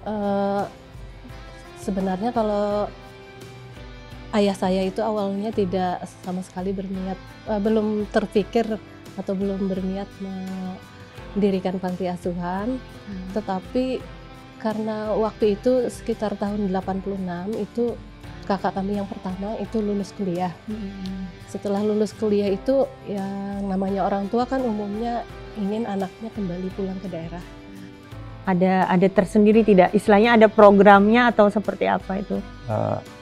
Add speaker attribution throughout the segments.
Speaker 1: Eh, Sebenarnya kalau ayah saya itu awalnya tidak sama sekali berniat, belum terpikir atau belum berniat mendirikan panti asuhan, tetapi karena waktu itu sekitar tahun 86 itu kakak kami yang pertama itu lulus kuliah. Setelah lulus kuliah itu yang namanya orang tua kan umumnya ingin anaknya kembali pulang ke daerah.
Speaker 2: Ada tersendiri tidak? Istilahnya ada programnya atau seperti apa itu?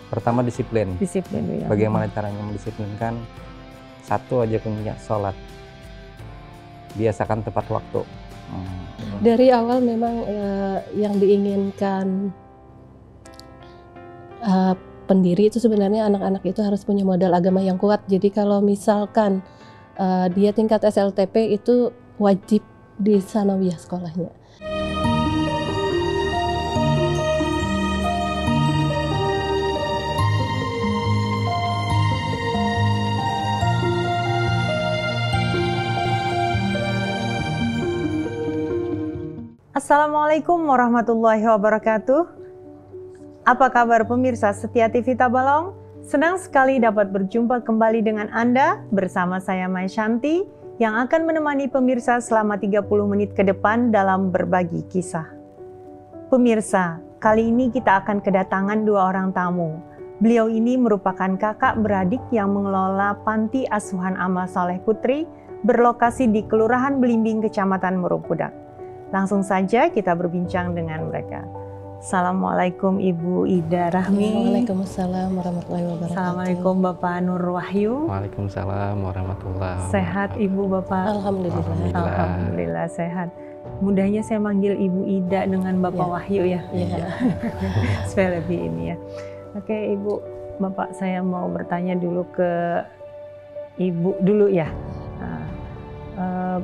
Speaker 3: Pertama disiplin.
Speaker 2: Disiplin ya.
Speaker 3: Bagaimana caranya mendisiplinkan? Satu aja kuncinya, sholat. Biasakan tepat waktu.
Speaker 1: Dari awal memang yang diinginkan pendiri itu sebenarnya anak-anak itu harus punya modal agama yang kuat. Jadi kalau misalkan dia tingkat SLTP itu wajib di sanawiyah sekolahnya.
Speaker 2: Assalamualaikum warahmatullahi wabarakatuh. Apa kabar pemirsa setia TV Tabalong? Senang sekali dapat berjumpa kembali dengan Anda bersama saya Mai Shanti yang akan menemani pemirsa selama 30 menit ke depan dalam berbagi kisah. Pemirsa, kali ini kita akan kedatangan dua orang tamu. Beliau ini merupakan kakak beradik yang mengelola Panti Asuhan Amal Saleh Putri berlokasi di Kelurahan Belimbing, Kecamatan Murumpudak. Langsung saja kita berbincang dengan mereka. Assalamualaikum Ibu Ida Rahmi.
Speaker 1: Waalaikumsalam warahmatullahi wabarakatuh.
Speaker 2: Assalamualaikum Bapak Nur Wahyu.
Speaker 3: Waalaikumsalam warahmatullahi wabarakatuh.
Speaker 2: Sehat Ibu Bapak?
Speaker 1: Alhamdulillah.
Speaker 2: Alhamdulillah sehat. Mudahnya saya manggil Ibu Ida dengan Bapak Wahyu ya.
Speaker 1: Iya.
Speaker 2: Supaya lebih ini ya. Oke Ibu, Bapak saya mau bertanya dulu ke Ibu dulu ya. Nah,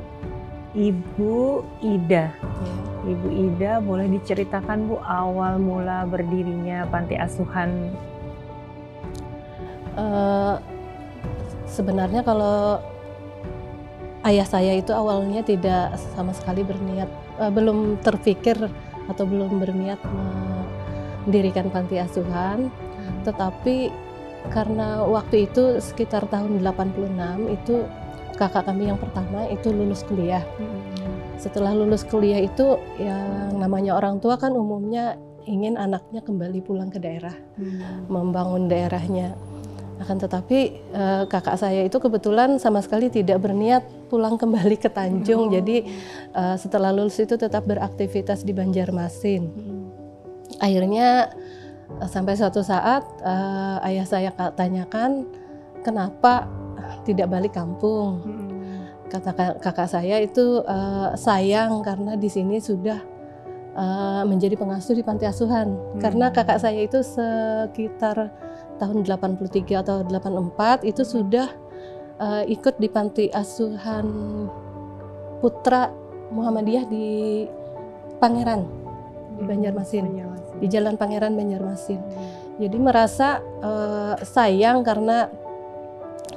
Speaker 2: Ibu Ida.
Speaker 1: Ya.
Speaker 2: Ibu Ida, boleh diceritakan Bu awal mula berdirinya panti asuhan?
Speaker 1: Sebenarnya kalau ayah saya itu awalnya tidak sama sekali berniat, belum terpikir atau belum berniat mendirikan panti asuhan, tetapi karena waktu itu sekitar tahun 86 itu kakak kami yang pertama itu lulus kuliah. Setelah lulus kuliah itu yang namanya orang tua kan umumnya ingin anaknya kembali pulang ke daerah, membangun daerahnya. Akan tetapi kakak saya itu kebetulan sama sekali tidak berniat pulang kembali ke Tanjung. Jadi setelah lulus itu tetap beraktivitas di Banjarmasin. Akhirnya sampai suatu saat ayah saya tanyakan kenapa tidak balik kampung. Kata kakak saya itu sayang karena di sini sudah menjadi pengasuh di panti asuhan. Karena kakak saya itu sekitar tahun 83 atau 84 itu sudah ikut di panti asuhan Putra Muhammadiyah di Pangeran, di Banjarmasin, di Jalan Pangeran Banjarmasin. Jadi merasa sayang karena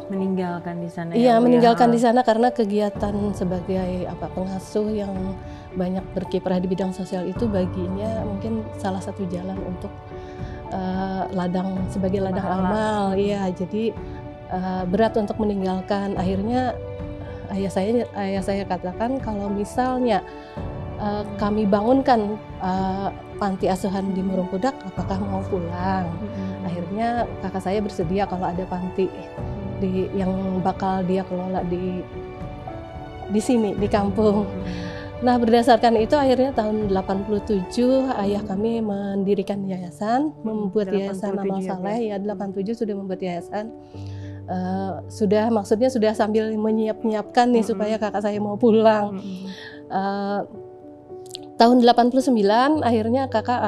Speaker 2: meninggalkan di sana.
Speaker 1: Iya, meninggalkan di sana karena kegiatan sebagai pengasuh yang banyak berkiprah di bidang sosial itu baginya mungkin salah satu jalan untuk sebagai ladang amal. Iya, jadi berat untuk meninggalkan. Akhirnya ayah saya katakan kalau misalnya kami bangunkan panti asuhan di Murumpudak, apakah mau pulang? Akhirnya kakak saya bersedia kalau ada panti yang bakal dia kelola di sini, di kampung. Nah, berdasarkan itu akhirnya tahun 87 ayah kami mendirikan yayasan, membuat yayasan Amal Saleh. Ya 87 sudah membuat yayasan. Maksudnya sudah sambil menyiapkan nih supaya kakak saya mau pulang. Tahun 89 akhirnya kakak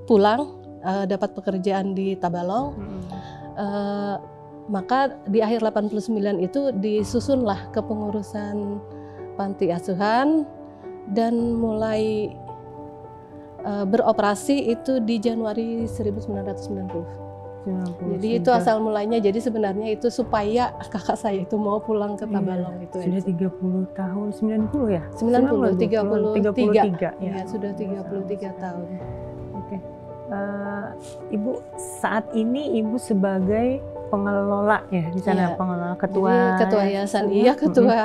Speaker 1: pulang, dapat pekerjaan di Tabalong. Maka di akhir 89 itu disusunlah kepengurusan panti asuhan dan mulai beroperasi itu di Januari 1990. Jadi itu asal mulanya. Jadi sebenarnya itu supaya kakak saya itu mau pulang ke Tabalong itu.
Speaker 2: Sudah 30 tahun, 90 ya?
Speaker 1: 90, 33.
Speaker 2: Ya.
Speaker 1: Ya, sudah 33 tahun.
Speaker 2: Oke. Ibu saat ini Ibu sebagai pengelola ya di sana,
Speaker 1: Iya.
Speaker 2: pengelola ketua.
Speaker 1: Jadi ketua yayasan, iya, ketua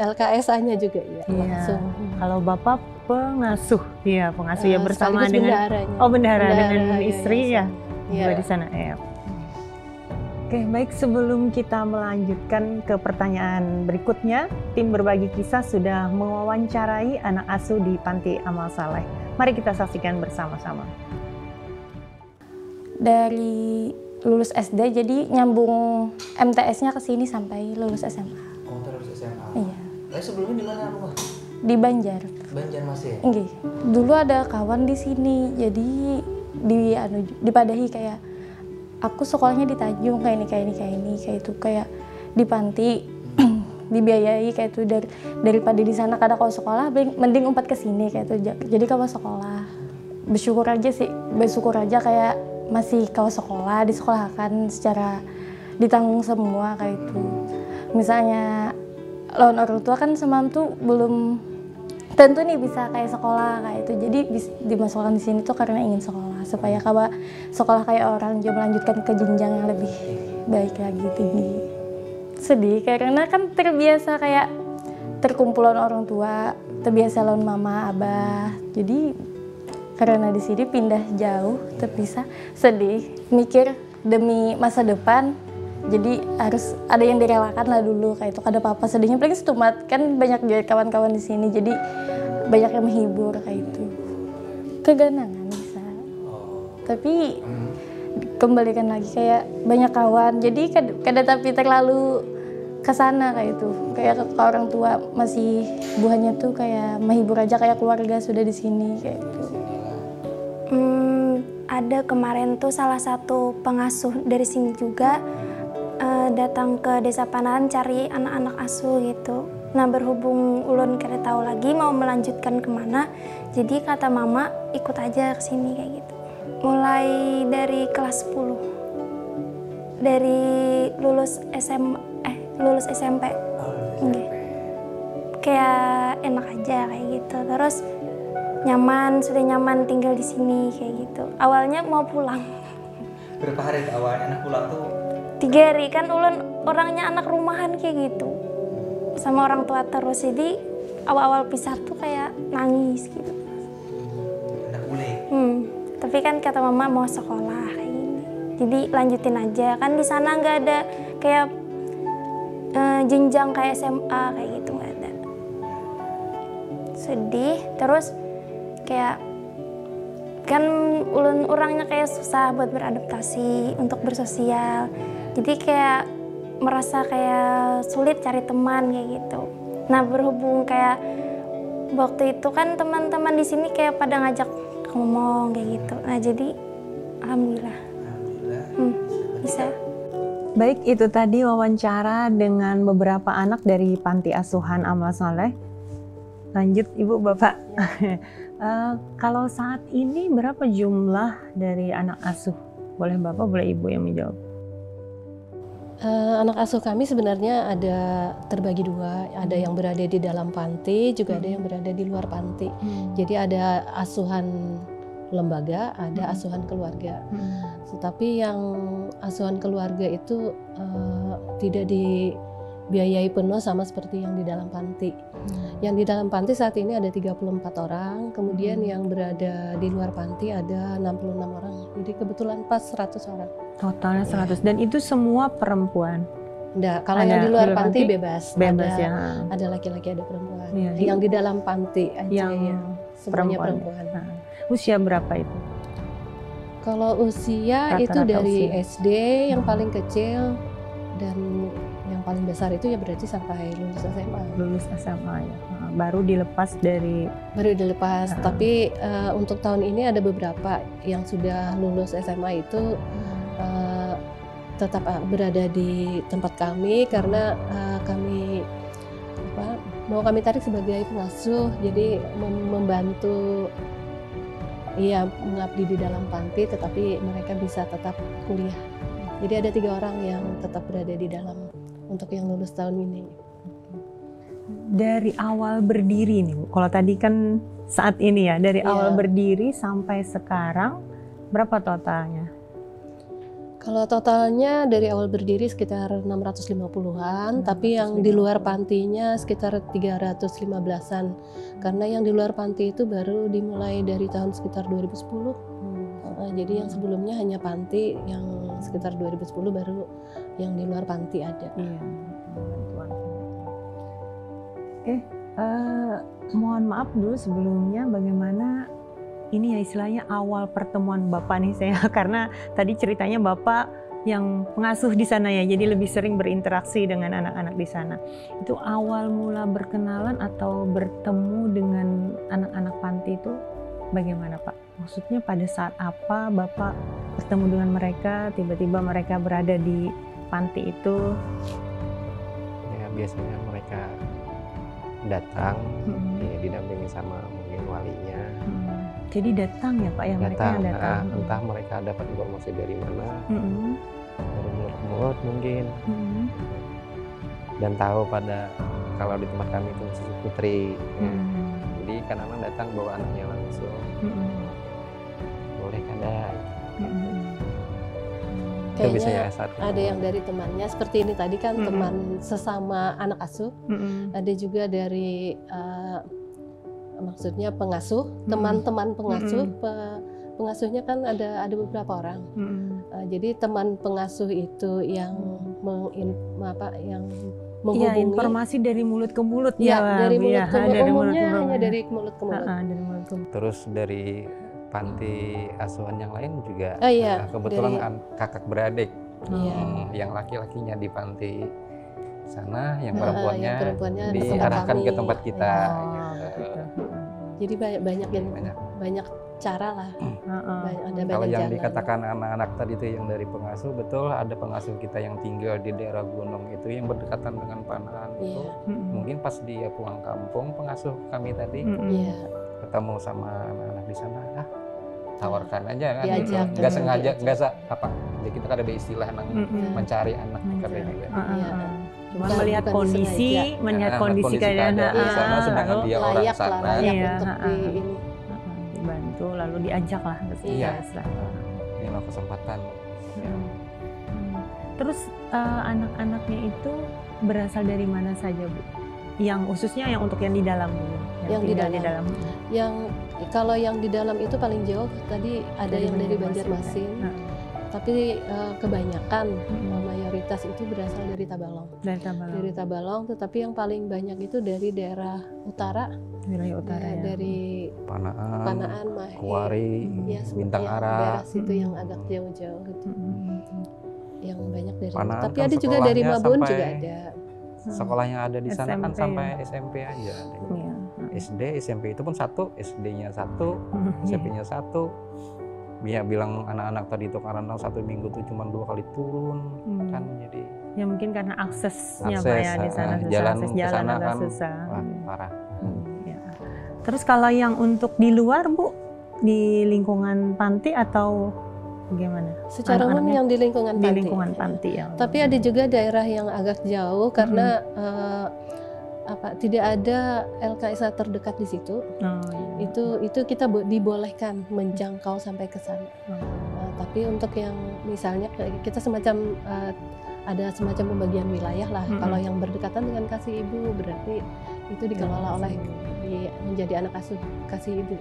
Speaker 1: LKSA-nya juga ya,
Speaker 2: Iya.
Speaker 1: langsung.
Speaker 2: Kalau Bapak pengasuh, ya pengasuh ya bersama
Speaker 1: sekaligus
Speaker 2: dengan
Speaker 1: bendaharanya.
Speaker 2: bendahara dengan
Speaker 1: Bendahara
Speaker 2: istri ya,
Speaker 1: Iya.
Speaker 2: juga di sana ya. Oke, baik, sebelum kita melanjutkan ke pertanyaan berikutnya, tim berbagi kisah sudah mewawancarai anak asuh di Panti Amal Saleh. Mari kita saksikan bersama-sama.
Speaker 4: Dari lulus SD jadi nyambung MTS-nya ke sini sampai lulus SMA.
Speaker 5: Oh, terus SMA.
Speaker 4: Iya.
Speaker 5: Sebelumnya di mana rumah?
Speaker 4: Di Banjar.
Speaker 5: Banjar masih ya?
Speaker 4: Nggih. Dulu ada kawan di sini, jadi dipadahi kayak aku sekolahnya di Tanjung kayak ini kayak itu kayak di panti dibiayai kayak itu daripada di sana kadang kalau sekolah mending umpat ke sini kayak itu. Jadi kalau sekolah bersyukur aja kayak masih kalau sekolah disekolahkan secara ditanggung semua kayak itu. Misalnya lawan orang tua kan semalam tuh belum tentu nih bisa kayak sekolah kayak itu, jadi dimasukkan di sini tuh karena ingin sekolah supaya kalau sekolah kayak orang juga melanjutkan ke jenjang yang lebih baik lagi, tinggi. Sedih karena kan terbiasa kayak terkumpulan orang tua, terbiasa lawan mama abah, jadi karena di sini pindah jauh terpisah, sedih, mikir demi masa depan. Jadi harus ada yang direlakan lah dulu kayak itu, ada apa-apa sedihnya paling setumat kan banyak juga kawan-kawan di sini, jadi banyak yang menghibur kayak itu. Keganangan bisa, tapi kembalikan lagi kayak banyak kawan, jadi kadang tapi terlalu kesana kayak itu, kayak ke orang tua masih buahnya tuh kayak menghibur aja kayak keluarga sudah di sini kayak itu.
Speaker 6: Ada kemarin tuh salah satu pengasuh dari sini juga datang ke Desa Panahan cari anak-anak asuh gitu. Nah berhubung ulun kira tahu lagi mau melanjutkan kemana, jadi kata mama ikut aja ke sini kayak gitu. Mulai dari kelas 10, dari lulus SMP, kayak enak aja kayak gitu. Terus sudah nyaman tinggal di sini kayak gitu. Awalnya mau pulang.
Speaker 5: Berapa hari ke awalnya anak pulang tuh?
Speaker 6: 3 hari, kan ulun orangnya anak rumahan kayak gitu sama orang tua terus, jadi awal-awal pisah tuh kayak nangis gitu.
Speaker 5: Anak bule.
Speaker 6: Tapi kan kata mama mau sekolah kayak gini, jadi lanjutin aja, kan di sana nggak ada kayak jenjang kayak SMA kayak gitu, nggak ada. Sedih, terus kayak kan ulun orangnya kayak susah buat beradaptasi untuk bersosial. Jadi kayak merasa kayak sulit cari teman kayak gitu. Nah berhubung kayak waktu itu kan teman-teman di sini kayak pada ngajak ngomong kayak gitu. Nah jadi alhamdulillah. Bisa.
Speaker 2: Baik, itu tadi wawancara dengan beberapa anak dari Panti Asuhan Amal Saleh. Lanjut Ibu Bapak. Kalau saat ini berapa jumlah dari anak asuh? Boleh Bapak, boleh Ibu yang menjawab.
Speaker 1: Anak asuh kami sebenarnya ada terbagi 2, ada yang berada di dalam panti, juga ada yang berada di luar panti. Jadi ada asuhan lembaga, ada asuhan keluarga. Tetapi yang asuhan keluarga itu tidak dibiayai penuh sama seperti yang di dalam panti. Yang di dalam panti saat ini ada 34 orang, kemudian yang berada di luar panti ada 66 orang. Jadi kebetulan pas 100 orang.
Speaker 2: Totalnya 100, dan itu semua perempuan?
Speaker 1: Enggak, kalau
Speaker 2: Ada
Speaker 1: yang di luar
Speaker 2: luar
Speaker 1: panti
Speaker 2: panti?
Speaker 1: bebas.
Speaker 2: Bebas
Speaker 1: ada,
Speaker 2: ya.
Speaker 1: Ada laki-laki, ada perempuan.
Speaker 2: Iya,
Speaker 1: Yang di dalam panti aja
Speaker 2: yang
Speaker 1: ya. Semuanya perempuan.
Speaker 2: Nah, usia berapa itu?
Speaker 1: Kalau usia
Speaker 2: Rata-rata
Speaker 1: itu dari
Speaker 2: usia.
Speaker 1: SD yang paling kecil, dan yang paling besar itu ya berarti sampai lulus SMA.
Speaker 2: Lulus SMA ya. Baru dilepas dari.
Speaker 1: Baru dilepas. Tapi untuk tahun ini ada beberapa yang sudah lulus SMA itu tetap berada di tempat kami karena kami mau kami tarik sebagai pengasuh, jadi membantu iya mengabdi di dalam panti, tetapi mereka bisa tetap kuliah. Jadi ada 3 orang yang tetap berada di dalam untuk yang lulus tahun ini.
Speaker 2: Dari awal berdiri nih Bu, kalau tadi kan saat ini ya, dari
Speaker 1: Iya.
Speaker 2: awal berdiri sampai sekarang berapa totalnya?
Speaker 1: Kalau totalnya dari awal berdiri sekitar 650-an, tapi yang di luar pantinya sekitar 315-an. Karena yang di luar panti itu baru dimulai dari tahun sekitar 2010. Jadi yang sebelumnya hanya panti, yang sekitar 2010 baru yang di luar panti ada.
Speaker 2: Iya, bantuan. Mohon maaf dulu sebelumnya, bagaimana ini ya istilahnya awal pertemuan Bapak nih saya, karena tadi ceritanya Bapak yang pengasuh di sana ya, jadi lebih sering berinteraksi dengan anak-anak di sana. Itu awal mula berkenalan atau bertemu dengan anak-anak panti itu bagaimana Pak? Maksudnya pada saat apa Bapak bertemu dengan mereka, tiba-tiba mereka berada di panti itu?
Speaker 3: Ya biasanya mereka datang, ya, didampingi sama mungkin walinya.
Speaker 2: Jadi datang ya Pak ya, mereka yang datang.
Speaker 3: Entah mereka dapat informasi dari mana, dari mulut ke mulut mungkin, dan tahu pada kalau di tempat kami itu Susu Putri. Ya. Jadi kadang-kadang datang bawa anaknya langsung, boleh kada. Itu biasanya
Speaker 1: Kayaknya
Speaker 3: saat
Speaker 1: ada yang dari temannya, seperti ini tadi kan teman sesama anak asuh. Ada juga dari maksudnya pengasuh, teman-teman pengasuh. Pengasuhnya kan ada beberapa orang. Jadi teman pengasuh itu yang yang menghubungi.
Speaker 2: Iya, informasi dari mulut ke mulut
Speaker 1: Ya, dari mulut ke mulut. Umumnya
Speaker 2: mulut.
Speaker 1: hanya dari mulut ke mulut.
Speaker 2: Dari mulut ke mulut.
Speaker 3: Terus dari panti asuhan yang lain juga,
Speaker 1: Iya,
Speaker 3: kebetulan
Speaker 1: dari-
Speaker 3: kakak beradik.
Speaker 1: Iya.
Speaker 3: Yang laki-lakinya di panti sana, yang
Speaker 1: Yang
Speaker 3: perempuannya
Speaker 1: perempuannya di tempat
Speaker 3: diarahkan
Speaker 1: kami.
Speaker 3: ke tempat kita.
Speaker 2: Oh,
Speaker 3: gitu.
Speaker 2: begitu.
Speaker 1: Jadi banyak yang
Speaker 3: Banyak.
Speaker 1: banyak cara lah. Ada
Speaker 3: Kalau
Speaker 1: banyak
Speaker 3: yang
Speaker 1: jalan.
Speaker 3: dikatakan anak-anak tadi itu yang dari pengasuh, betul ada pengasuh kita yang tinggal di daerah gunung itu yang berdekatan dengan Panahan itu.
Speaker 1: Iya.
Speaker 3: Mungkin pas dia pulang kampung, pengasuh kami tadi
Speaker 1: Iya.
Speaker 3: ketemu sama anak-anak di sana, tawarkan aja kan,
Speaker 1: Diajak.
Speaker 3: nggak sengaja,
Speaker 1: Diajak.
Speaker 3: nggak apa, jadi kita kan ada istilah mencari anak kita juga.
Speaker 1: Iya.
Speaker 2: Cuma
Speaker 1: Bukan-
Speaker 2: melihat
Speaker 1: bukan
Speaker 2: kondisi,
Speaker 1: disengaja.
Speaker 2: melihat
Speaker 3: Nah,
Speaker 2: kondisi keadaan
Speaker 3: di sana, sedangkan dia orang
Speaker 1: layak lah,
Speaker 3: sana.
Speaker 1: layak
Speaker 2: Iya,
Speaker 1: untuk di ini.
Speaker 2: dibantu lalu diajak lah ke sini.
Speaker 1: Iya.
Speaker 3: Ini loh kesempatan.
Speaker 2: Terus anak-anaknya itu berasal dari mana saja Bu? Yang khususnya yang untuk yang di dalam dulu.
Speaker 1: Yang di
Speaker 2: tinggal
Speaker 1: dalam. Yang kalau yang di dalam itu paling jauh tadi ada yang dari Banjarmasin, tapi kebanyakan mayoritas itu berasal dari Tabalong.
Speaker 2: Dari Tabalong.
Speaker 1: Dari Tabalong, tetapi yang paling banyak itu dari daerah utara,
Speaker 2: wilayah utara ya.
Speaker 1: dari Panaan, Mahe,
Speaker 3: Kuari,
Speaker 1: ya,
Speaker 3: Bintang
Speaker 1: yang
Speaker 3: Ara.
Speaker 1: daerah situ yang agak jauh-jauh gitu. Yang banyak dari situ.
Speaker 3: Panaan
Speaker 1: Tapi
Speaker 3: kan
Speaker 1: ada juga dari
Speaker 3: sekolahnya
Speaker 1: Mabun
Speaker 3: sampai-
Speaker 1: juga ada.
Speaker 3: Sekolah yang ada di sana kan
Speaker 2: SMP
Speaker 3: sampai SMP aja.
Speaker 2: Iya.
Speaker 3: SD, SMP itu pun satu, SD-nya satu, SMP-nya satu. Dia bilang anak-anak tadi itu karena 1 minggu tuh cuma 2 kali turun, kan jadi
Speaker 2: Ya mungkin karena aksesnya Pak ya di sana susah,
Speaker 3: jalan
Speaker 2: akses
Speaker 3: ke
Speaker 2: jalan
Speaker 3: sana
Speaker 2: agak
Speaker 3: kan
Speaker 2: susah.
Speaker 3: wah, parah.
Speaker 2: Ya. Terus kalau yang untuk di luar Bu, di lingkungan panti atau bagaimana?
Speaker 1: Secara umum
Speaker 2: Anak-anaknya
Speaker 1: yang di lingkungan
Speaker 2: di
Speaker 1: panti.
Speaker 2: lingkungan panti ya.
Speaker 1: Tapi ada juga daerah yang agak jauh karena tidak ada LKSA terdekat di situ.
Speaker 2: Oh, iya.
Speaker 1: Itu kita dibolehkan menjangkau sampai ke sana. Tapi untuk yang misalnya kita semacam ada semacam pembagian wilayah lah. Kalau yang berdekatan dengan kasih ibu berarti itu dikelola oleh menjadi anak asuh kasih ibu.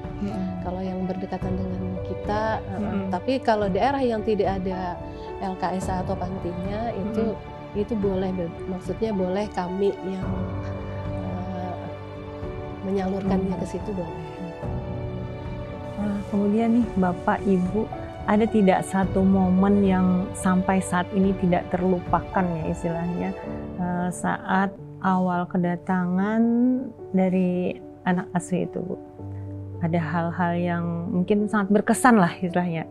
Speaker 1: Kalau yang berdekatan dengan kita, tapi kalau daerah yang tidak ada LKSA atau pantinya itu boleh, maksudnya boleh kami yang menyalurkannya ke situ boleh.
Speaker 2: Kemudian nih Bapak Ibu, ada tidak satu momen yang sampai saat ini tidak terlupakan ya istilahnya saat awal kedatangan dari anak asuh itu Bu? Ada hal-hal yang mungkin sangat berkesan lah istilahnya.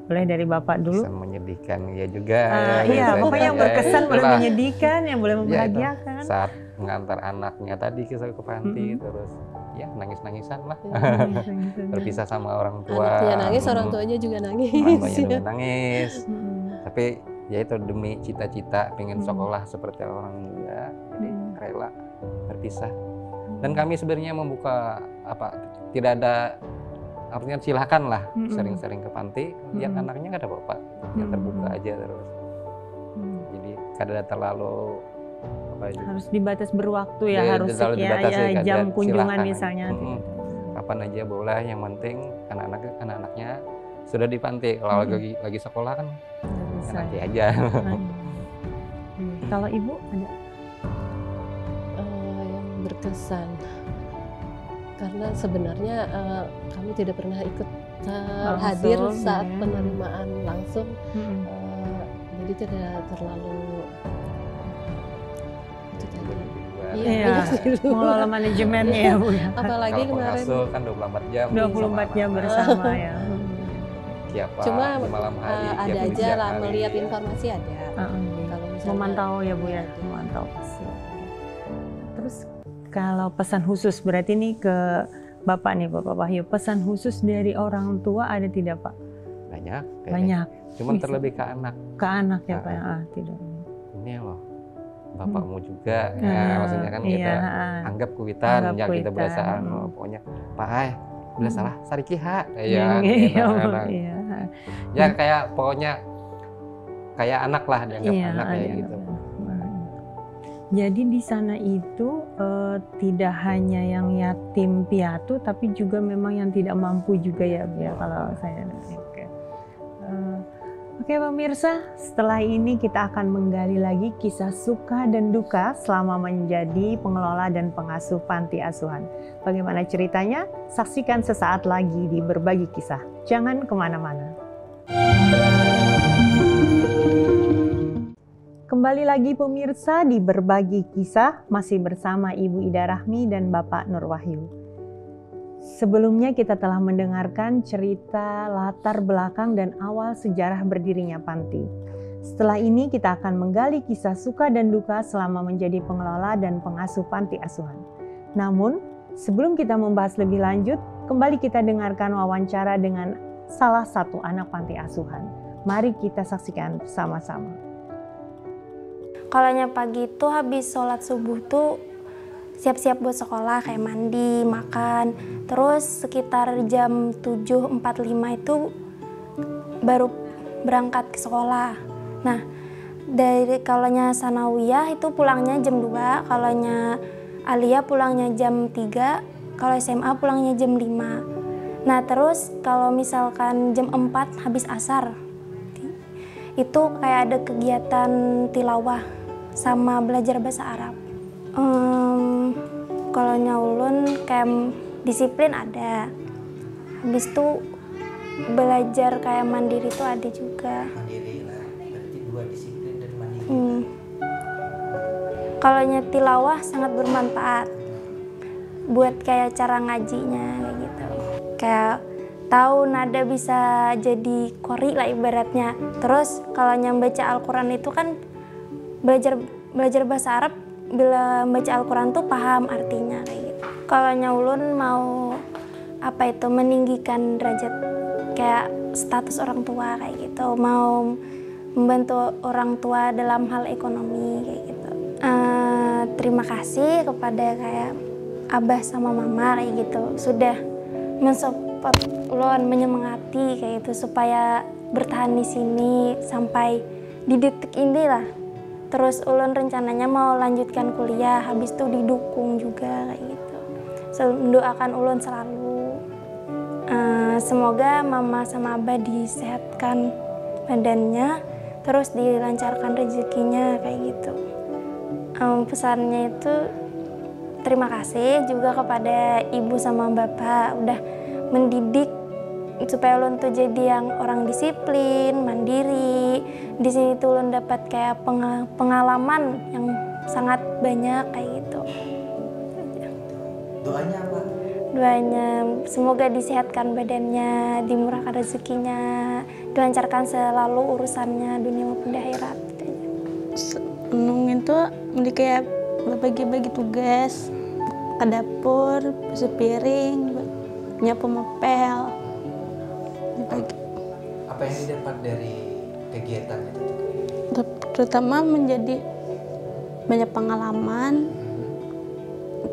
Speaker 2: Boleh dari Bapak dulu.
Speaker 3: Bisa menyedihkan ya juga.
Speaker 2: Iya,
Speaker 3: bisa
Speaker 2: pokoknya yang
Speaker 3: juga.
Speaker 2: berkesan, boleh
Speaker 3: Itulah.
Speaker 2: menyedihkan, yang boleh
Speaker 3: Ya, itu
Speaker 2: membahagiakan.
Speaker 3: saat mengantar anaknya tadi ke panti, terus ya nangis-nangisan lah.
Speaker 2: Nangis-nangisan.
Speaker 3: Berpisah sama orang tua.
Speaker 1: Anaknya nangis, orang tuanya juga nangis.
Speaker 3: Orang tuanya juga nangis.
Speaker 2: Mm.
Speaker 3: Tapi ya itu demi cita-cita pengen
Speaker 2: Hmm.
Speaker 3: sekolah seperti orang juga, jadi rela berpisah. Dan kami sebenarnya membuka tidak ada artinya silakan lah sering-sering ke panti, lihat anaknya nggak ada apa-apa, ya terbuka aja terus. Jadi kadang terlalu
Speaker 2: Harus dibatas berwaktu ya,
Speaker 3: Ya,
Speaker 2: harus
Speaker 3: terlalu
Speaker 2: sekian
Speaker 3: dibatasi,
Speaker 2: ya, jam
Speaker 3: kadang
Speaker 2: kunjungan
Speaker 3: silakan.
Speaker 2: misalnya.
Speaker 3: Kapan aja boleh, yang penting anak-anaknya sudah di panti. Kalau lagi sekolah kan
Speaker 2: Nggak bisa.
Speaker 3: nanti aja.
Speaker 2: Kalau ibu ada?
Speaker 1: Yang berkesan karena sebenarnya kami tidak pernah ikut
Speaker 2: Langsung,
Speaker 1: hadir saat
Speaker 2: ya.
Speaker 1: penerimaan langsung,
Speaker 2: Mm-mm.
Speaker 1: jadi tidak terlalu itu tadi.
Speaker 3: Iya.
Speaker 2: Iya, mengelola manajemennya ya Bu. Ya.
Speaker 1: Apalagi
Speaker 3: Kalau
Speaker 1: kemarin
Speaker 3: pengasuh kan 24 jam
Speaker 2: 24 jam bersama ya.
Speaker 3: Siapa
Speaker 1: cuma
Speaker 3: di malam hari
Speaker 1: ada
Speaker 3: tiap
Speaker 1: aja
Speaker 3: siang
Speaker 1: lah
Speaker 3: hari.
Speaker 1: melihat informasi ada. Kalau misalnya
Speaker 2: Memantau ya Bu ya,
Speaker 1: ada.
Speaker 2: memantau. Terus kalau pesan khusus berarti nih ke Bapak nih, Bapak Wahyu, pesan khusus dari orang tua ada tidak Pak?
Speaker 3: Banyak kayaknya.
Speaker 2: Banyak.
Speaker 3: Cuman
Speaker 2: Bisa.
Speaker 3: terlebih ke anak.
Speaker 2: Ke anak ya
Speaker 3: Ah.
Speaker 2: Pak? Tidak.
Speaker 3: Ini loh bapakmu juga ya,
Speaker 2: Ah,
Speaker 3: maksudnya kan
Speaker 2: iya,
Speaker 3: kita
Speaker 2: ah.
Speaker 3: anggap kuitan
Speaker 2: Anggap
Speaker 3: ya kita
Speaker 2: kuitan.
Speaker 3: berasa pokoknya Pak Ai bila salah sarikiha
Speaker 2: Iya,
Speaker 3: ya
Speaker 2: iya,
Speaker 3: anak.
Speaker 2: iya.
Speaker 3: Ya kayak pokoknya kayak anak lah dianggap
Speaker 2: Iya,
Speaker 3: anak kayak
Speaker 2: ada.
Speaker 3: gitu.
Speaker 2: Jadi di sana itu tidak hanya yang yatim piatu, tapi juga memang yang tidak mampu juga ya, Bu, ya kalau saya. Oke. Oke pemirsa, setelah ini kita akan menggali lagi kisah suka dan duka selama menjadi pengelola dan pengasuh panti asuhan. Bagaimana ceritanya? Saksikan sesaat lagi di Berbagi Kisah. Jangan kemana-mana. Kembali lagi pemirsa di Berbagi Kisah, masih bersama Ibu Ida Rahmi dan Bapak Nur Wahyu. Sebelumnya kita telah mendengarkan cerita latar belakang dan awal sejarah berdirinya panti. Setelah ini kita akan menggali kisah suka dan duka selama menjadi pengelola dan pengasuh panti asuhan. Namun, sebelum kita membahas lebih lanjut, kembali kita dengarkan wawancara dengan salah satu anak panti asuhan. Mari kita saksikan bersama-sama.
Speaker 6: Kalaunya pagi itu habis sholat subuh tuh siap-siap buat sekolah, kayak mandi, makan. Terus sekitar jam 7.45 itu baru berangkat ke sekolah. Nah, dari kalaunya sanawiyah itu pulangnya jam 2, kalaunya aliyah pulangnya jam 3, kalau SMA pulangnya jam 5. Nah, terus kalau misalkan jam 4 habis asar, itu kayak ada kegiatan tilawah sama belajar bahasa Arab. Kalau ulun kayak disiplin ada, habis itu belajar kayak mandiri itu ada juga.
Speaker 5: Mandiri lah, berarti 2 disiplin dan mandiri.
Speaker 6: Kalau tilawah sangat bermanfaat buat kayak cara ngajinya kayak gitu. Kayak tahu nada bisa jadi qori lah ibaratnya. Terus kalau baca Al-Quran itu kan belajar bahasa Arab, bila baca Al-Quran tuh paham artinya kayak gitu. Kalau ulun mau meninggikan derajat kayak status orang tua kayak gitu, mau membantu orang tua dalam hal ekonomi kayak gitu. Terima kasih kepada kayak abah sama mama kayak gitu sudah mensupport ulun, menyemangati kayak gitu supaya bertahan di sini sampai di detik ini lah. Terus ulun rencananya mau lanjutkan kuliah, habis itu didukung juga kayak gitu. Mendoakan ulun selalu. Semoga mama sama abah disehatkan badannya, terus dilancarkan rezekinya kayak gitu. Pesannya itu terima kasih juga kepada ibu sama bapak udah mendidik supaya ulun tuh jadi yang orang disiplin, mandiri. Di sini tuh ulun dapat kayak pengalaman yang sangat banyak kayak gitu.
Speaker 5: Doanya apa?
Speaker 6: Doanya semoga disehatkan badannya, dimurahkan rezekinya, dilancarkan selalu urusannya dunia maupun di akhirat.
Speaker 4: Seneng itu kayak bagi-bagi tugas
Speaker 7: ke dapur, bersih piring, nyapu ngepel.
Speaker 5: Apa yang didapat dari kegiatan itu?
Speaker 7: Terutama menjadi banyak pengalaman,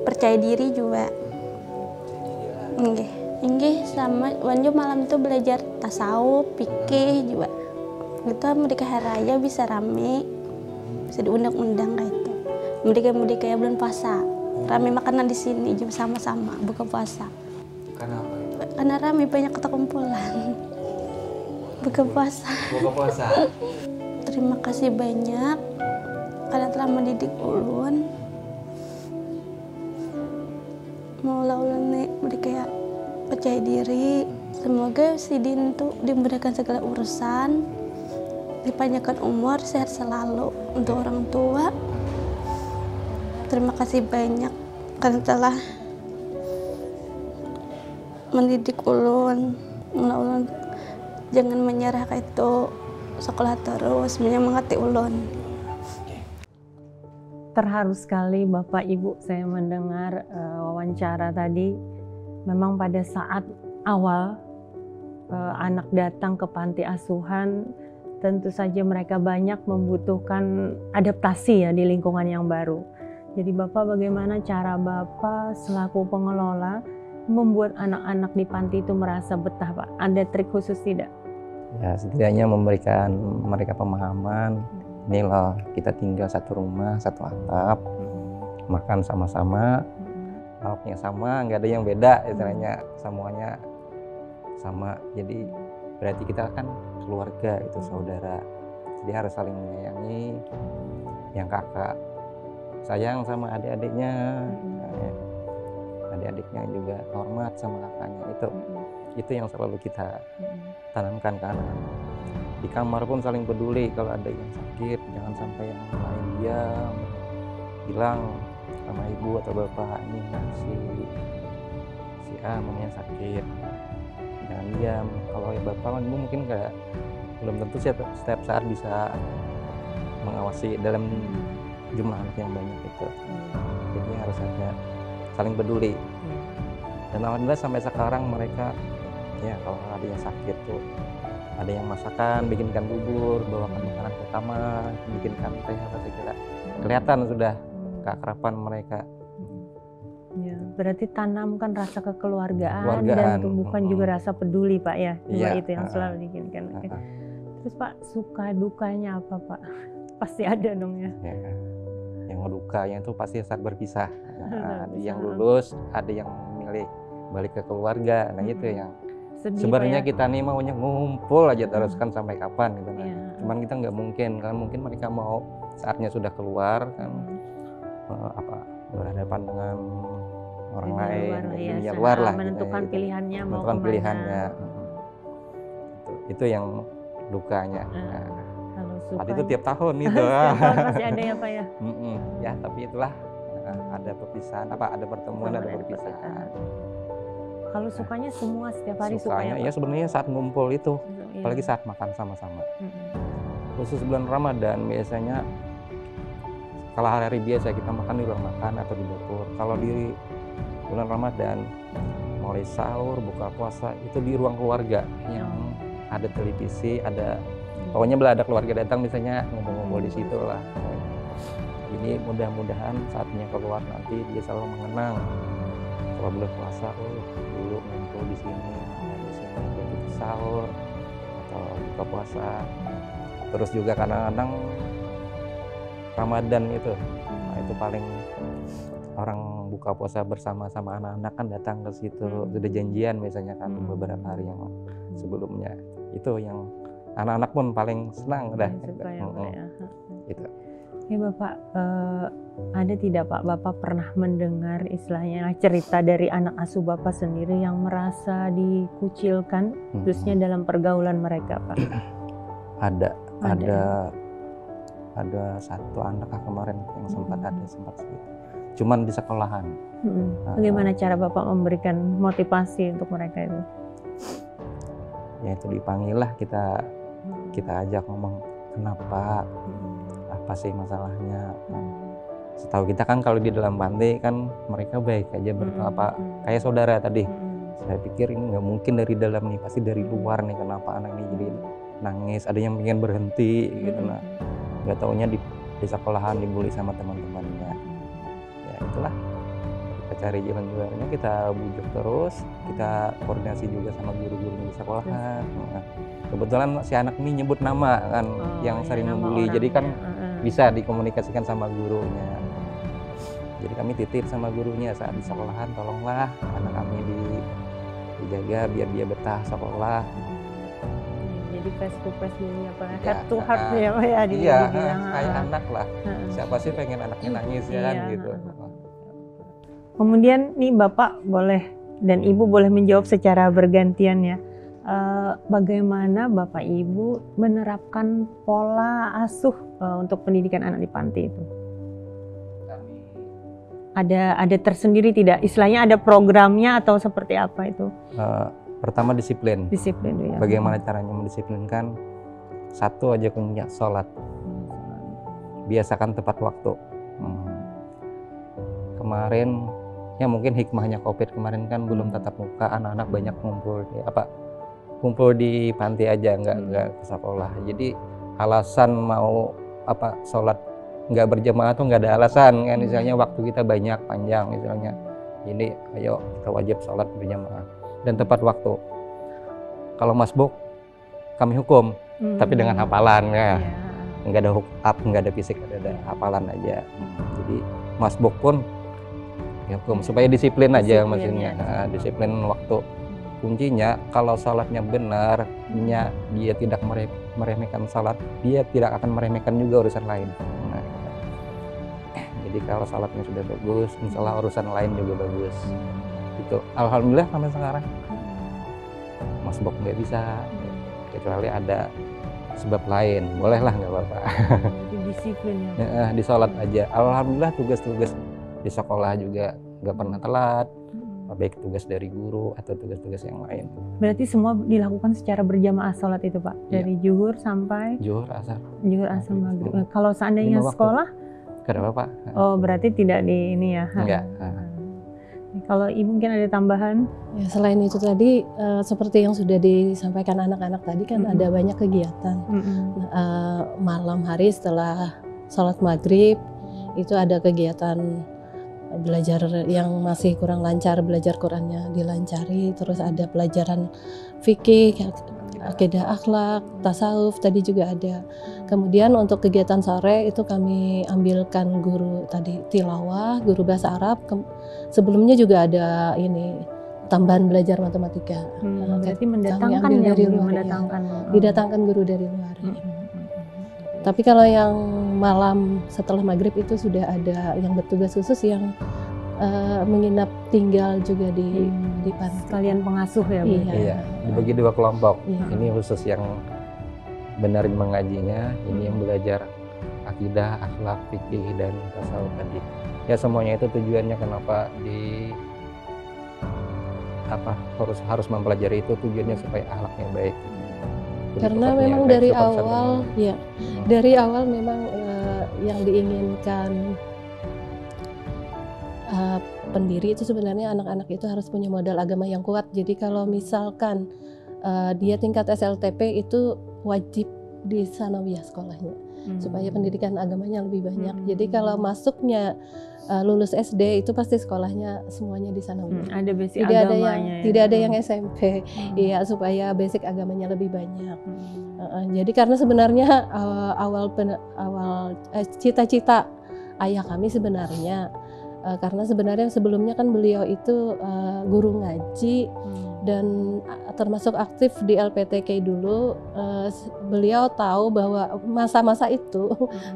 Speaker 7: percaya diri juga. Inggih sama wanjo malam itu belajar tasawuf, fikih juga. Itu mereka hari raya bisa rame, bisa diundang-undang kayak itu. Mereka kayak bulan puasa, rame makanan di sini juga sama-sama buka puasa.
Speaker 5: Karena apa itu?
Speaker 7: Karena rame banyak kekumpulan. Buka puasa.
Speaker 5: Buka puasa.
Speaker 7: Terima kasih banyak karena telah mendidik ulun. Maulah ulun mereka percaya diri. Semoga si Din itu dimudahkan segala urusan, dipanjangkan umur, sehat selalu untuk orang tua. Terima kasih banyak karena telah mendidik ulun. Maulah ulun jangan menyerah kayak itu. Sekolah terus, menyemangati ulun.
Speaker 2: Terharu sekali Bapak Ibu saya mendengar wawancara tadi. Memang pada saat awal anak datang ke panti asuhan, tentu saja mereka banyak membutuhkan adaptasi ya di lingkungan yang baru. Jadi Bapak, bagaimana cara Bapak selaku pengelola membuat anak-anak di panti itu merasa betah, Pak? Ada trik khusus tidak?
Speaker 3: Ya, setidaknya memberikan mereka pemahaman, ini loh kita tinggal satu rumah, satu atap, makan sama-sama, lauknya sama, nggak ada yang beda, istilahnya semuanya sama. Jadi berarti kita kan keluarga, itu saudara, jadi harus saling menyayangi. Yang kakak sayang sama adik-adiknya, adik-adiknya juga hormat sama kakaknya. Itu yang selalu kita tanamkan ke anak-anak. Di kamar pun saling peduli, kalau ada yang sakit jangan sampai yang lain diam, bilang sama ibu atau bapak, ini si A namanya sakit, jangan diam. Kalau bapak mungkin belum tentu setiap saat bisa mengawasi dalam jumlah anak yang banyak itu. Jadi harus ada saling peduli. Dan alhamdulillah sampai sekarang mereka, ya kalau ada yang sakit tuh, ada yang masakan, bikinkan bubur, bawakan makanan ke kamar, bikinkan teh apa segala. Kelihatan sudah keakraban mereka.
Speaker 2: Ya, berarti tanamkan rasa kekeluargaan dan tumbuhkan juga rasa peduli, Pak ya. Iya, itu yang selalu diinginkan. Terus Pak, suka dukanya apa, Pak? Pasti ada dong ya.
Speaker 3: Yang dukanya itu pasti saat berpisah. Ada yang lulus, ada yang memilih balik ke keluarga. Nah itu yang sebenarnya kita nih maunya ngumpul aja terus kan sampai kapan gitu kan. Cuman kita nggak mungkin kan, mungkin mereka mau saatnya sudah keluar kan, berhadapan dengan orang lain, dunia luar lah,
Speaker 2: menentukan
Speaker 3: gitu,
Speaker 2: pilihannya,
Speaker 3: menentukan pilihannya. Itu yang dukanya. Tadi itu tiap tahun itu.
Speaker 2: Masih ada ya Pak ya.
Speaker 3: Ya tapi itulah, ada perpisahan, ada pertemuan, ada perpisahan.
Speaker 2: Kalau sukanya semua setiap hari
Speaker 3: sukanya ya sebenarnya saat ngumpul itu, apalagi saat makan sama-sama. Khusus bulan Ramadan biasanya, kalau hari-hari biasa kita makan di ruang makan atau di dapur. Kalau di bulan Ramadan mulai sahur, buka puasa itu di ruang keluarga yang ada televisi, ada pokoknya bila ada keluarga datang misalnya ngumpul-ngumpul di situ lah. Jadi mudah-mudahan saatnya keluar nanti dia selalu mengenang kalau bulan puasa, dulu ngumpul di sini begitu sahur atau buka puasa. Terus juga kadang-kadang Ramadan itu, itu paling orang buka puasa bersama-sama anak-anak kan datang ke situ, sudah janjian misalnya kan beberapa hari yang sebelumnya. Itu yang anak-anak pun paling senang dah. Gitu.
Speaker 2: Ya Bapak, ada tidak Pak, Bapak pernah mendengar istilahnya cerita dari anak asuh Bapak sendiri yang merasa dikucilkan, khususnya dalam pergaulan mereka Pak?
Speaker 3: Ada satu anak kemarin yang sempat seperti, cuman di sekolahan.
Speaker 2: Bagaimana cara Bapak memberikan motivasi untuk mereka itu?
Speaker 3: Ya itu dipanggil lah, kita ajak ngomong, kenapa, apa sih masalahnya. setahu kita kan kalau di dalam panti kan mereka baik aja kayak saudara tadi. Saya pikir ini nggak mungkin dari dalam nih, pasti dari luar nih, kenapa anak ini jadi nangis, ada yang pengen berhenti gitu. Nah nggak taunya di sekolahan dibully sama teman-temannya. Ya itulah, kita cari jalan keluarnya, kita bujuk terus, kita koordinasi juga sama guru-guru di sekolahan. Nah, kebetulan si anak ini nyebut nama kan yang sering membuli, jadi kan bisa dikomunikasikan sama gurunya. Jadi kami titip sama gurunya saat di sekolahan, tolonglah anak kami dijaga biar dia betah sekolah.
Speaker 2: Jadi face to face ini apa, heart to heart ya Pak ya,
Speaker 3: iya,
Speaker 2: dibilang.
Speaker 3: kayak anak lah. Siapa sih pengen anaknya nangis ya kan gitu.
Speaker 2: Kemudian nih Bapak boleh dan Ibu boleh menjawab secara bergantian ya. Bagaimana Bapak Ibu menerapkan pola asuh untuk pendidikan anak di panti itu? Ada tersendiri tidak? Istilahnya ada programnya atau seperti apa itu?
Speaker 3: Pertama disiplin.
Speaker 2: Disiplin ya.
Speaker 3: Bagaimana caranya mendisiplinkan? Satu aja kuncinya, sholat. Biasakan tepat waktu. Kemarin ya mungkin hikmahnya COVID kemarin kan belum tatap muka, anak-anak banyak kumpul di panti aja, nggak ke sekolah. Jadi alasan mau sholat nggak berjamaah tuh nggak ada alasan kan, misalnya waktu kita banyak panjang misalnya, ini ayo kita wajib sholat berjamaah dan tepat waktu. Kalau masbuk kami hukum tapi dengan hafalan ya, nggak ada fisik, ada hafalan aja. Jadi masbuk pun ya hukum supaya disiplin aja maksudnya. Nah, disiplin waktu. Kuncinya kalau sholatnya benar, dia tidak meremehkan sholat, dia tidak akan meremehkan juga urusan lain. Nah, jadi kalau sholatnya sudah bagus, insya Allah urusan lain juga bagus. Itu alhamdulillah sampai sekarang masbuk nggak bisa, kecuali ada sebab lain, bolehlah nggak apa-apa.
Speaker 2: Disiplin
Speaker 3: ya. Di sholat aja. Alhamdulillah tugas-tugas di sekolah juga nggak pernah telat. Baik tugas dari guru atau tugas-tugas yang lain.
Speaker 2: Berarti semua dilakukan secara berjamaah sholat itu Pak? Dari zuhur sampai?
Speaker 3: Zuhur, asar.
Speaker 2: Zuhur, asar, maghrib. Kalau seandainya sekolah?
Speaker 3: Gak ada apa-apa.
Speaker 2: Oh berarti tidak di ini ya?
Speaker 3: Enggak.
Speaker 2: Kalau Ibu mungkin ada tambahan?
Speaker 1: Ya, selain itu tadi seperti yang sudah disampaikan anak-anak tadi kan ada banyak kegiatan. Malam hari setelah sholat maghrib itu ada kegiatan belajar yang masih kurang lancar, belajar Qurannya dilancari, terus ada pelajaran fikih, akidah, akhlak, tasawuf tadi juga ada. Kemudian untuk kegiatan sore itu kami ambilkan guru tadi tilawah, guru bahasa Arab. Sebelumnya juga ada ini tambahan belajar matematika.
Speaker 2: Berarti mendatangkan ya,
Speaker 1: dari luar, didatangkan guru dari luar. Tapi kalau yang malam setelah maghrib itu sudah ada yang bertugas khusus yang menginap tinggal juga di panti.
Speaker 2: Sekalian pengasuh ya Bu?
Speaker 3: Iya, dibagi 2 kelompok. Ini khusus yang benar mengajinya, ini yang belajar akidah, akhlak, fikih dan tasawuf tadi. Ya semuanya itu tujuannya kenapa harus mempelajari itu, tujuannya supaya akhlaknya baik.
Speaker 1: Karena memang dari awal dari awal memang yang diinginkan pendiri itu sebenarnya anak-anak itu harus punya modal agama yang kuat. Jadi kalau misalkan dia tingkat SLTP itu wajib di sanawiyah sekolahnya supaya pendidikan agamanya lebih banyak. Jadi kalau masuknya lulus SD itu pasti sekolahnya semuanya di sanawiyah.
Speaker 2: Ada basic agamanya.
Speaker 1: Tidak ada yang SMP. Iya, supaya basic agamanya lebih banyak. Jadi karena sebenarnya awal cita-cita ayah kami sebenarnya karena sebenarnya sebelumnya kan beliau itu guru ngaji dan termasuk aktif di LPTK dulu. Beliau tahu bahwa masa-masa itu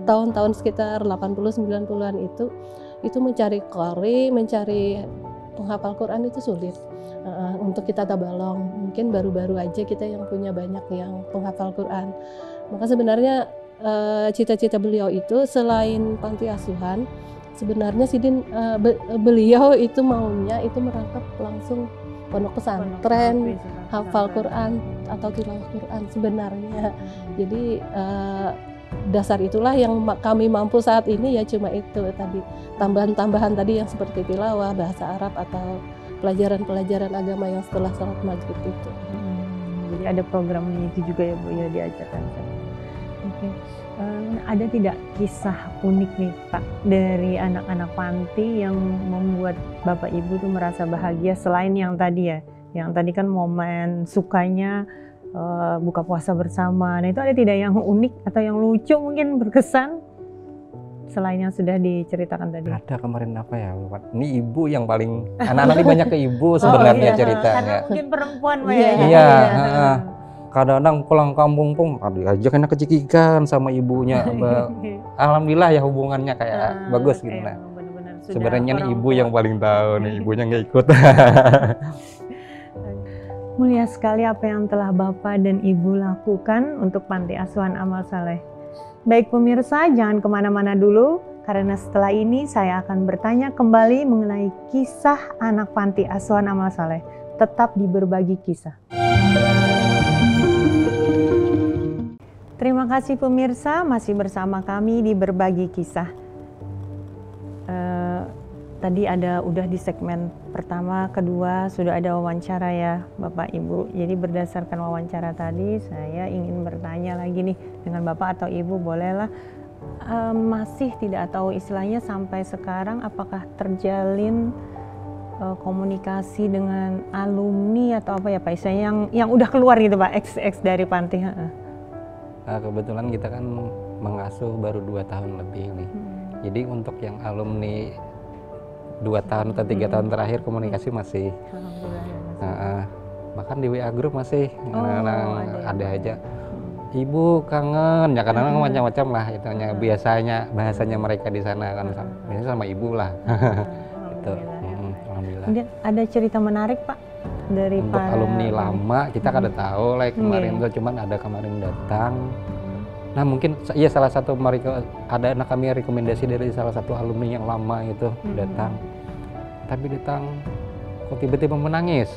Speaker 1: tahun-tahun sekitar 80-90-an itu mencari qari, mencari penghafal Quran itu sulit. Untuk kita tabalong, mungkin baru-baru aja kita yang punya banyak yang penghafal Quran. Maka sebenarnya cita-cita beliau itu selain panti asuhan, sebenarnya Sidin beliau itu maunya itu merangkap langsung pondok pesantren, hafal Quran atau tilawah Quran sebenarnya. Jadi dasar itulah yang kami mampu saat ini, ya cuma itu tadi, tambahan-tambahan tadi yang seperti tilawah, bahasa Arab atau pelajaran-pelajaran agama yang setelah sholat maghrib itu.
Speaker 2: Jadi ada programnya itu juga ya Bu ya, diajarkan. Oke. Ada tidak kisah unik nih Pak dari anak-anak panti yang membuat Bapak Ibu tuh merasa bahagia selain yang tadi ya, yang tadi kan momen sukanya buka puasa bersama. Nah itu ada tidak yang unik atau yang lucu mungkin berkesan selain yang sudah diceritakan tadi?
Speaker 3: Ada kemarin apa ya? Ini ibu yang paling, anak-anak ini banyak ke ibu sebenarnya ceritanya.
Speaker 2: Karena mungkin perempuan Pak
Speaker 3: Iya,
Speaker 2: ya.
Speaker 3: kadang-kadang pulang kampung pun diajak enak kecikikan sama ibunya. Alhamdulillah ya hubungannya kayak bagus gitu. Nah, sebenarnya nih ibu yang paling tahu nih, ibunya nggak ikut.
Speaker 2: Mulia sekali apa yang telah Bapak dan Ibu lakukan untuk Panti Asuhan Amal Saleh. Baik pemirsa, jangan kemana-mana dulu, karena setelah ini saya akan bertanya kembali mengenai kisah anak Panti Asuhan Amal Saleh. Tetap di Berbagi Kisah. Terima kasih pemirsa, masih bersama kami di Berbagi Kisah. Tadi udah di segmen pertama, kedua sudah ada wawancara ya Bapak Ibu. Jadi berdasarkan wawancara tadi, saya ingin bertanya lagi nih dengan Bapak atau Ibu, bolehlah masih tidak, atau istilahnya sampai sekarang apakah terjalin komunikasi dengan alumni atau apa ya Pak, istilahnya yang udah keluar gitu Pak, ex dari panti?
Speaker 3: Kebetulan kita kan mengasuh baru 2 tahun lebih nih. Jadi untuk yang alumni 2 tahun atau 3 tahun terakhir komunikasi masih. Bahkan di WA grup masih ada aja. Ibu kangen, ya kadang-kadang macam-macam lah itunya, biasanya bahasanya mereka di sana kan biasanya sama ibu lah. Gitu. Alhamdulillah.
Speaker 2: Kemudian ada cerita menarik Pak dari
Speaker 3: untuk alumni lama, kita kan udah tahu lah kemarin tuh, cuman ada kemarin datang. Nah mungkin ya salah satu mereka, ada anak kami rekomendasi dari salah satu alumni yang lama itu datang. Tapi datang kok tiba-tiba menangis.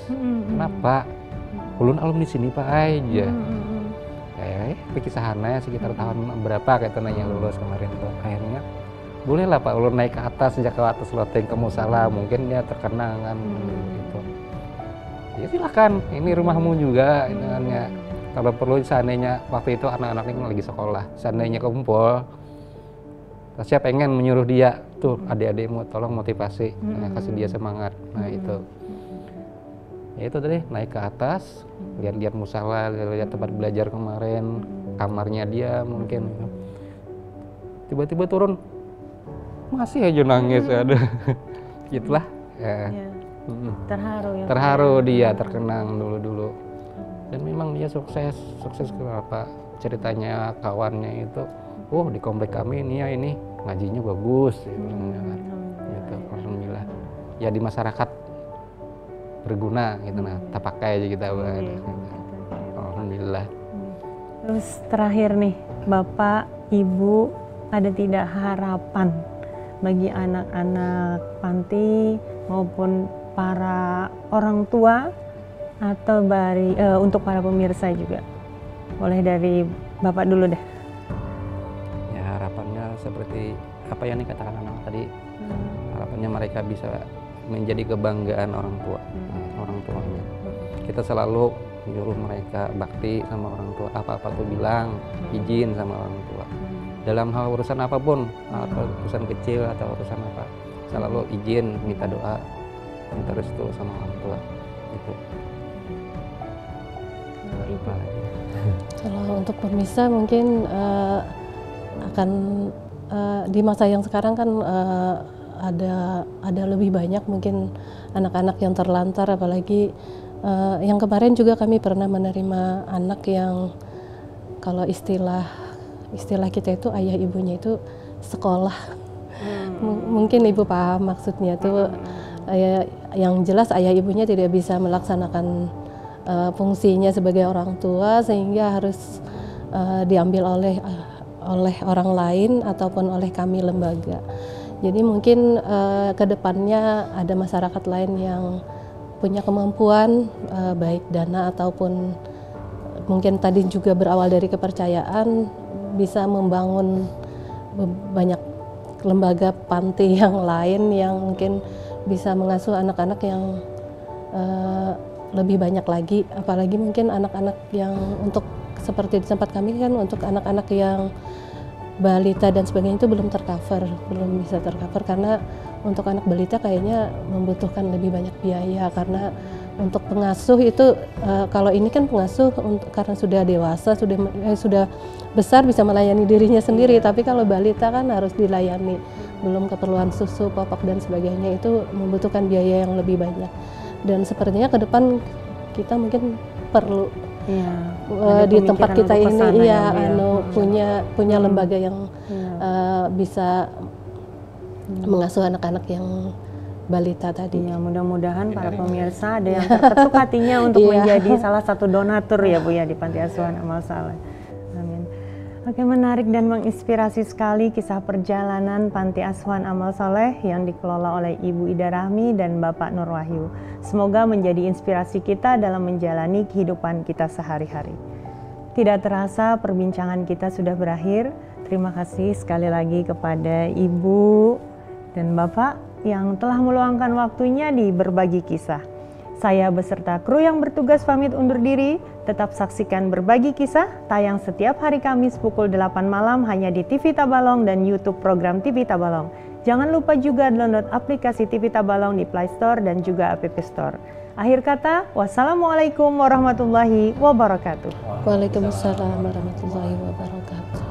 Speaker 3: Kenapa? Ulun alumni sini Pak aja. Pikisahannya sekitar tahun berapa kayak nanya lulus kemarin tuh. Akhirnya bolehlah Pak ulun naik ke atas, sejak ke atas loteng ke musala, mungkin dia terkenang kan gitu. Ya silakan, ini rumahmu juga ya. Kalau perlu seandainya waktu itu anak-anak ini lagi sekolah, seandainya kumpul, saya pengen menyuruh dia tuh, adik-adikmu tolong motivasi, kasih dia semangat. Nah itu, ya itu tadi, naik ke atas, lihat-lihat musala, lihat tempat belajar kemarin, kamarnya dia mungkin, tiba-tiba turun, masih aja nangis, ada, gitulah. Ya. Terharu dia, terkenang dulu-dulu. Dan memang dia sukses kenapa ceritanya kawannya itu, di komplek kami ini ya ini ngajinya bagus gitu. Alhamdulillah ya, di masyarakat berguna gitu, nah tak pakai aja kita. Alhamdulillah.
Speaker 2: Terus terakhir nih Bapak Ibu, ada tidak harapan bagi anak-anak panti maupun para orang tua atau untuk para pemirsa juga? Boleh dari Bapak dulu deh.
Speaker 3: Ya harapannya seperti apa yang dikatakan anak tadi, harapannya mereka bisa menjadi kebanggaan orang tua, orang tuanya. Kita selalu menyuruh mereka bakti sama orang tua, apa-apa tuh bilang izin sama orang tua. Dalam hal urusan apapun, urusan kecil atau urusan apa, selalu izin, minta doa, minta restu sama orang tua. Itu.
Speaker 1: Kalau untuk pemirsa mungkin akan di masa yang sekarang kan ada lebih banyak mungkin anak-anak yang terlantar, apalagi yang kemarin juga kami pernah menerima anak yang kalau istilah kita itu ayah ibunya itu sekolah. Mungkin ibu paham maksudnya tuh, yang jelas ayah ibunya tidak bisa melaksanakan fungsinya sebagai orang tua, sehingga harus diambil oleh orang lain ataupun oleh kami lembaga. Jadi mungkin kedepannya ada masyarakat lain yang punya kemampuan baik dana ataupun mungkin tadi juga berawal dari kepercayaan, bisa membangun banyak lembaga panti yang lain yang mungkin bisa mengasuh anak-anak yang lebih banyak lagi, apalagi mungkin anak-anak yang untuk seperti di tempat kami kan untuk anak-anak yang balita dan sebagainya itu belum bisa tercover karena untuk anak balita kayaknya membutuhkan lebih banyak biaya karena untuk pengasuh itu kalau ini kan pengasuh karena sudah dewasa sudah besar bisa melayani dirinya sendiri, tapi kalau balita kan harus dilayani, belum keperluan susu, popok dan sebagainya itu membutuhkan biaya yang lebih banyak. Dan sepertinya ke depan kita mungkin perlu di tempat kita ini punya lembaga yang bisa mengasuh anak-anak yang balita tadi.
Speaker 2: Ya, mudah-mudahan para pemirsa ada yang terketuk hatinya untuk menjadi salah satu donatur ya Bu ya di Panti Asuhan Amal Saleh. Amin. Oke, menarik dan menginspirasi sekali kisah perjalanan Panti Asuhan Amal Saleh yang dikelola oleh Ibu Ida Rahmi dan Bapak Nur Wahyu. Semoga menjadi inspirasi kita dalam menjalani kehidupan kita sehari-hari. Tidak terasa perbincangan kita sudah berakhir. Terima kasih sekali lagi kepada Ibu dan Bapak yang telah meluangkan waktunya di berbagi kisah. Saya beserta kru yang bertugas pamit undur diri. Tetap saksikan Berbagi Kisah tayang setiap hari Kamis pukul 8 malam hanya di TV Tabalong dan YouTube program TV Tabalong. Jangan lupa juga download aplikasi TV Tabalong di Play Store dan juga App Store. Akhir kata, wassalamualaikum warahmatullahi wabarakatuh.
Speaker 1: Waalaikumsalam warahmatullahi wabarakatuh.